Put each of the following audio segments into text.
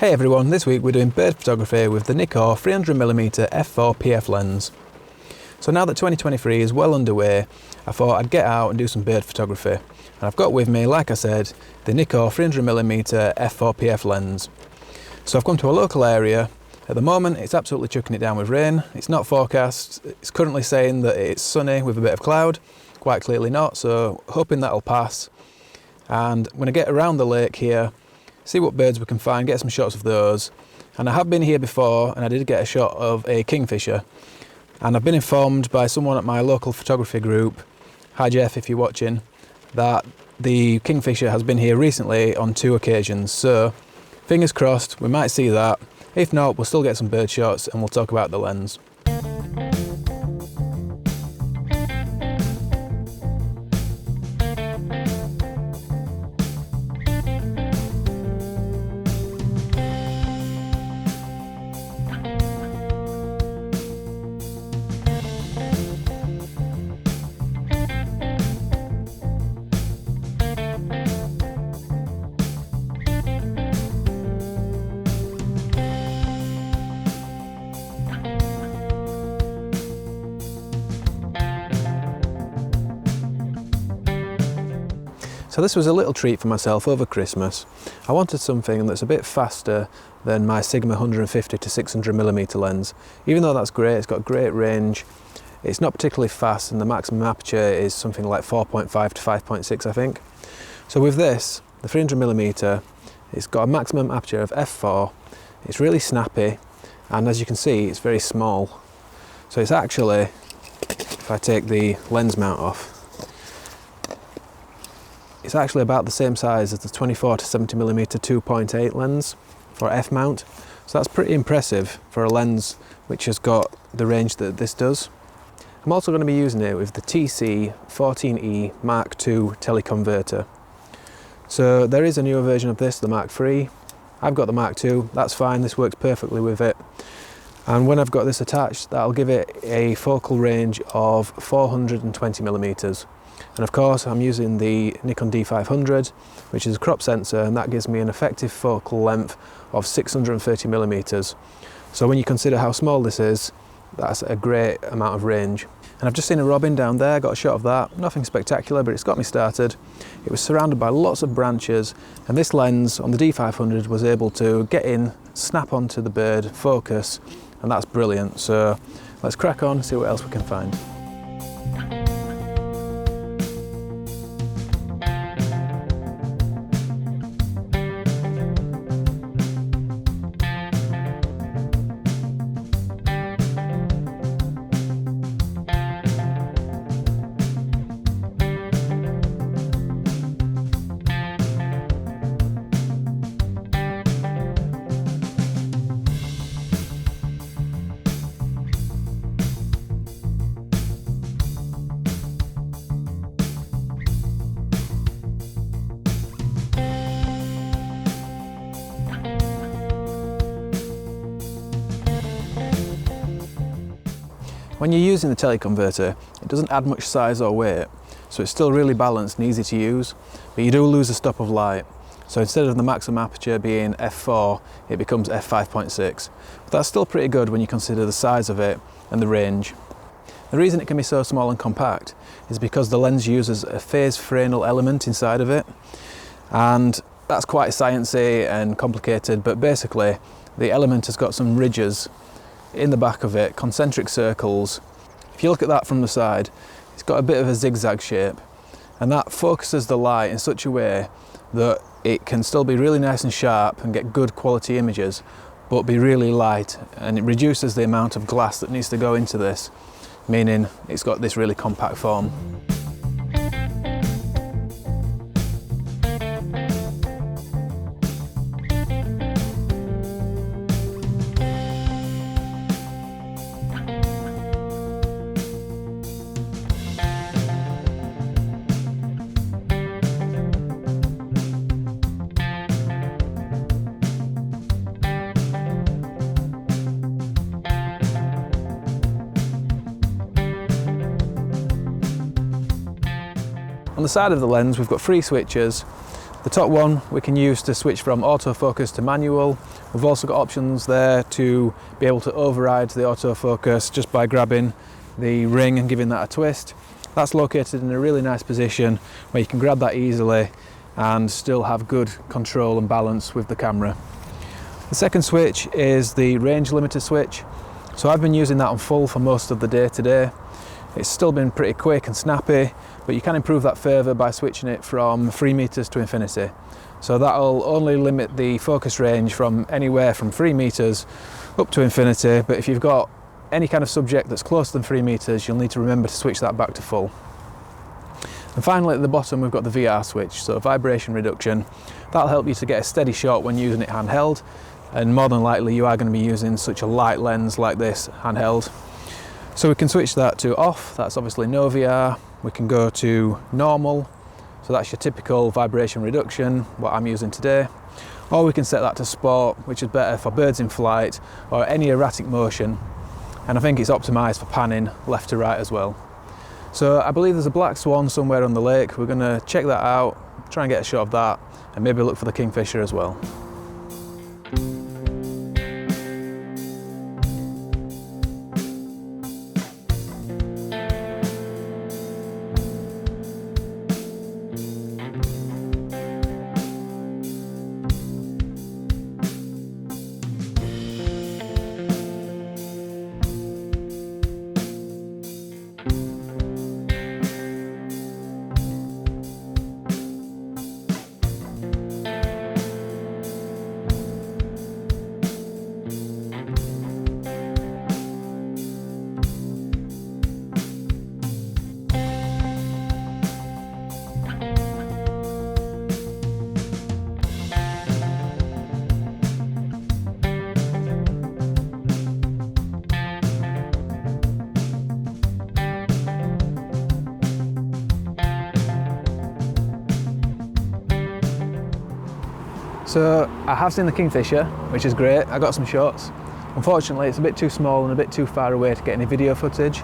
Hey everyone, this week we're doing bird photography with the Nikkor 300mm f4 PF lens. So now that 2023 is well underway, I thought I'd get out and do some bird photography. And I've got with me, like I said, the Nikkor 300mm f4 PF lens. So I've come to a local area. At the moment it's absolutely chucking it down with rain. It's not forecast. It's currently saying that it's sunny with a bit of cloud. Quite clearly not, so hoping that'll pass. And I'm going to get around the lake here, see what birds we can find, get some shots of those. And I have been here before and I did get a shot of a kingfisher. And I've been informed by someone at my local photography group, hi Jeff if you're watching, that the kingfisher has been here recently on 2 occasions. So fingers crossed we might see that. If not, we'll still get some bird shots and we'll talk about the lens. So this was a little treat for myself over Christmas. I wanted something that's a bit faster than my Sigma 150 to 600mm lens. Even though that's great, it's got great range, it's not particularly fast and the maximum aperture is something like 4.5 to 5.6 I think. So with this, the 300mm, it's got a maximum aperture of f4, it's really snappy, and as you can see it's very small. So it's actually, if I take the lens mount off, it's actually about the same size as the 24 to 70mm 2.8 lens for f mount. So that's pretty impressive for a lens which has got the range that this does. I'm also going to be using it with the TC-14E II teleconverter. So there is a newer version of this, the Mark III. I've got the Mark II, that's fine, this works perfectly with it. And when I've got this attached, that'll give it a focal range of 420mm. And of course I'm using the Nikon D500, which is a crop sensor, and that gives me an effective focal length of 630mm. So when you consider how small this is, that's a great amount of range. And I've just seen a robin down there, got a shot of that. Nothing spectacular, but it's got me started. It was surrounded by lots of branches, and this lens on the D500 was able to get in, snap onto the bird, focus, and that's brilliant. So let's crack on, see what else we can find. When you're using the teleconverter, it doesn't add much size or weight, so it's still really balanced and easy to use, but you do lose a stop of light. So instead of the maximum aperture being f4, it becomes f5.6. But that's still pretty good when you consider the size of it and the range. The reason it can be so small and compact is because the lens uses a phase Fresnel element inside of it, and that's quite sciencey and complicated, but basically the element has got some ridges in the back of it, concentric circles. If you look at that from the side, it's got a bit of a zigzag shape, and that focuses the light in such a way that it can still be really nice and sharp and get good quality images, but be really light, and it reduces the amount of glass that needs to go into this, meaning it's got this really compact form. On the side of the lens we've got 3 switches. The top one we can use to switch from autofocus to manual. We've also got options there to be able to override the autofocus just by grabbing the ring and giving that a twist. That's located in a really nice position where you can grab that easily and still have good control and balance with the camera. The second switch is the range limiter switch. So I've been using that on full for most of the day today. It's still been pretty quick and snappy, but you can improve that further by switching it from 3 meters to infinity. So that'll only limit the focus range from anywhere from 3 meters up to infinity, but if you've got any kind of subject that's closer than 3 meters, you'll need to remember to switch that back to full. And finally at the bottom we've got the VR switch, so vibration reduction. That'll help you to get a steady shot when using it handheld, and more than likely you are going to be using such a light lens like this handheld. So we can switch that to off, that's obviously no VR. We can go to normal, so that's your typical vibration reduction, what I'm using today. Or we can set that to sport, which is better for birds in flight or any erratic motion. And I think it's optimised for panning left to right as well. So I believe there's a black swan somewhere on the lake. We're going to check that out, try and get a shot of that, and maybe look for the kingfisher as well. So I have seen the kingfisher, which is great. I got some shots. Unfortunately, it's a bit too small and a bit too far away to get any video footage.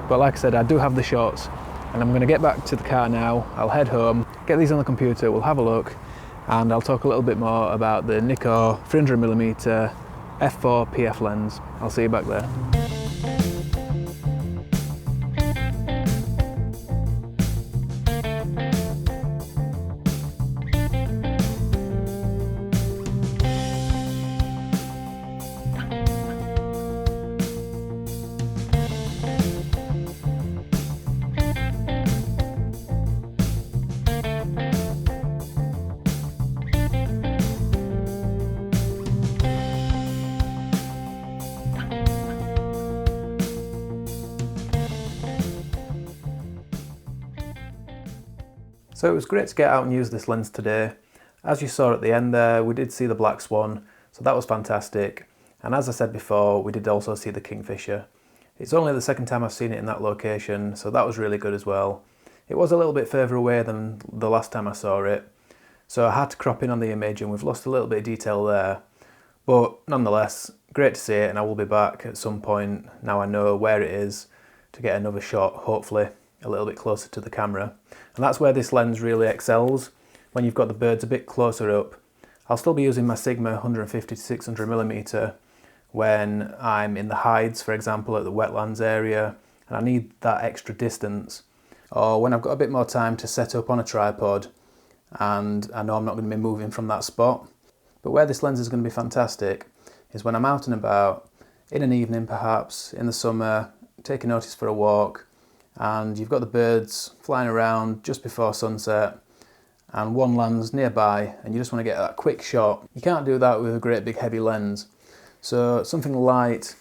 But like I said, I do have the shots, and I'm going to get back to the car now. I'll head home, get these on the computer, we'll have a look, and I'll talk a little bit more about the Nikkor 300mm F4 PF lens. I'll see you back there. So it was great to get out and use this lens today. As you saw at the end there, we did see the black swan, so that was fantastic. And as I said before, we did also see the kingfisher. It's only the second time I've seen it in that location, so that was really good as well. It was a little bit further away than the last time I saw it, so I had to crop in on the image and we've lost a little bit of detail there. But nonetheless, great to see it, and I will be back at some point, now I know where it is, to get another shot, hopefully a little bit closer to the camera. And that's where this lens really excels, when you've got the birds a bit closer up. I'll still be using my Sigma 150 to 600mm when I'm in the hides, for example, at the wetlands area, and I need that extra distance. Or when I've got a bit more time to set up on a tripod and I know I'm not going to be moving from that spot. But where this lens is going to be fantastic is when I'm out and about, in an evening perhaps, in the summer, taking notice for a walk, and you've got the birds flying around just before sunset and one lands nearby and you just want to get that quick shot. You can't do that with a great big heavy lens. So something light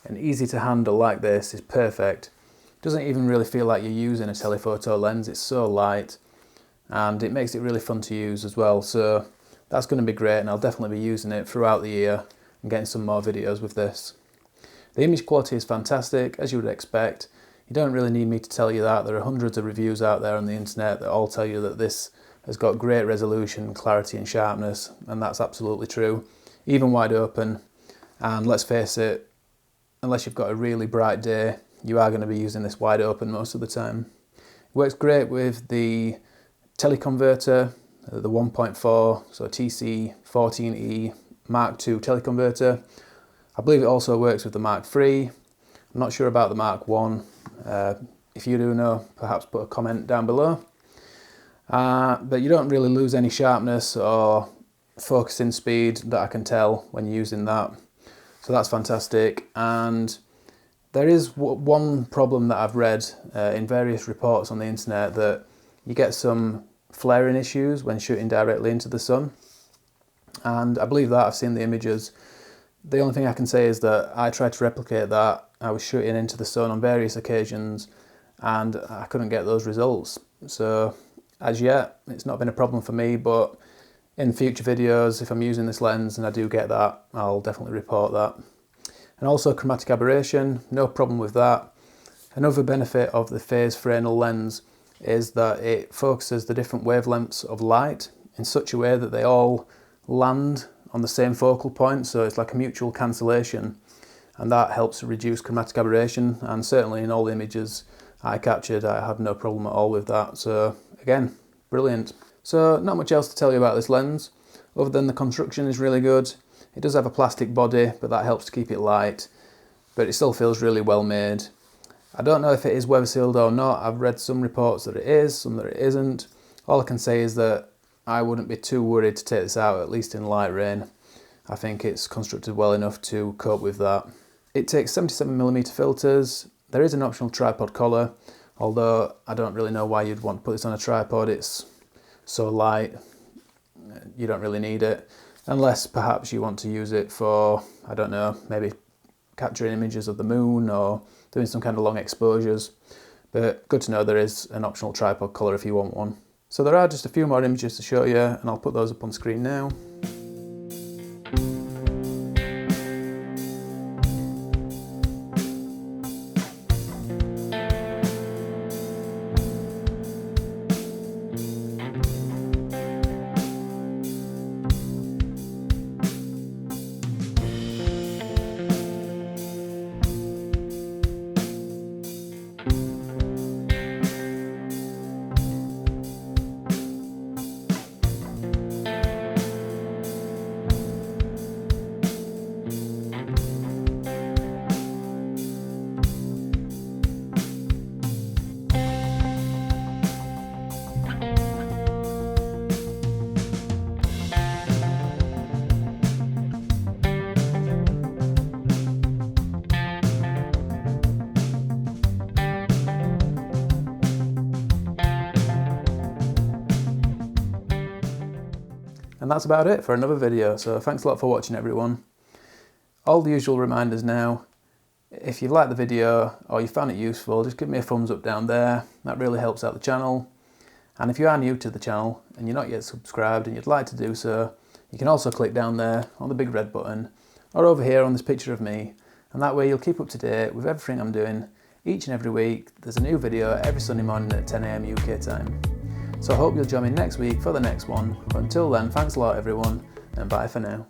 and easy to handle like this is perfect. It doesn't even really feel like you're using a telephoto lens, it's so light and it makes it really fun to use as well. So that's going to be great, and I'll definitely be using it throughout the year and getting some more videos with this. The image quality is fantastic, as you would expect. You don't really need me to tell you that. There are hundreds of reviews out there on the internet that all tell you that this has got great resolution, clarity and sharpness, and that's absolutely true, even wide open. And let's face it, unless you've got a really bright day, you are going to be using this wide open most of the time. It works great with the teleconverter the 1.4, so TC-14E Mark II teleconverter. I believe it also works with the Mark III. I'm not sure about the Mark I. If you do know, perhaps put a comment down below. But you don't really lose any sharpness or focusing speed that I can tell when using that. So that's fantastic. And there is one problem that I've read in various reports on the internet, that you get some flaring issues when shooting directly into the sun. And I believe that, I've seen the images. The only thing I can say is that I tried to replicate that. I was shooting into the sun on various occasions and I couldn't get those results. So as yet, it's not been a problem for me, but in future videos, if I'm using this lens and I do get that, I'll definitely report that. And also chromatic aberration, no problem with that. Another benefit of the phase Fresnel lens is that it focuses the different wavelengths of light in such a way that they all land on the same focal point, so it's like a mutual cancellation, and that helps reduce chromatic aberration. And certainly in all the images I captured, I had no problem at all with that. So again, brilliant. So not much else to tell you about this lens, other than the construction is really good. It does have a plastic body, but that helps to keep it light, but it still feels really well made. I don't know if it is weather sealed or not. I've read some reports that it is, some that it isn't. All I can say is that I wouldn't be too worried to take this out, at least in light rain. I think it's constructed well enough to cope with that. It takes 77mm filters. There is an optional tripod collar, although I don't really know why you'd want to put this on a tripod. It's so light, you don't really need it. Unless perhaps you want to use it for, I don't know, maybe capturing images of the moon or doing some kind of long exposures. But good to know there is an optional tripod collar if you want one. So there are just a few more images to show you, and I'll put those up on screen now. And that's about it for another video, so thanks a lot for watching everyone. All the usual reminders now. If you've liked the video or you found it useful, just give me a thumbs up down there. That really helps out the channel. And if you are new to the channel and you're not yet subscribed and you'd like to do so, you can also click down there on the big red button or over here on this picture of me, and that way you'll keep up to date with everything I'm doing each and every week. There's a new video every Sunday morning at 10 AM UK time. So I hope you'll join me next week for the next one. But until then, thanks a lot everyone, and bye for now.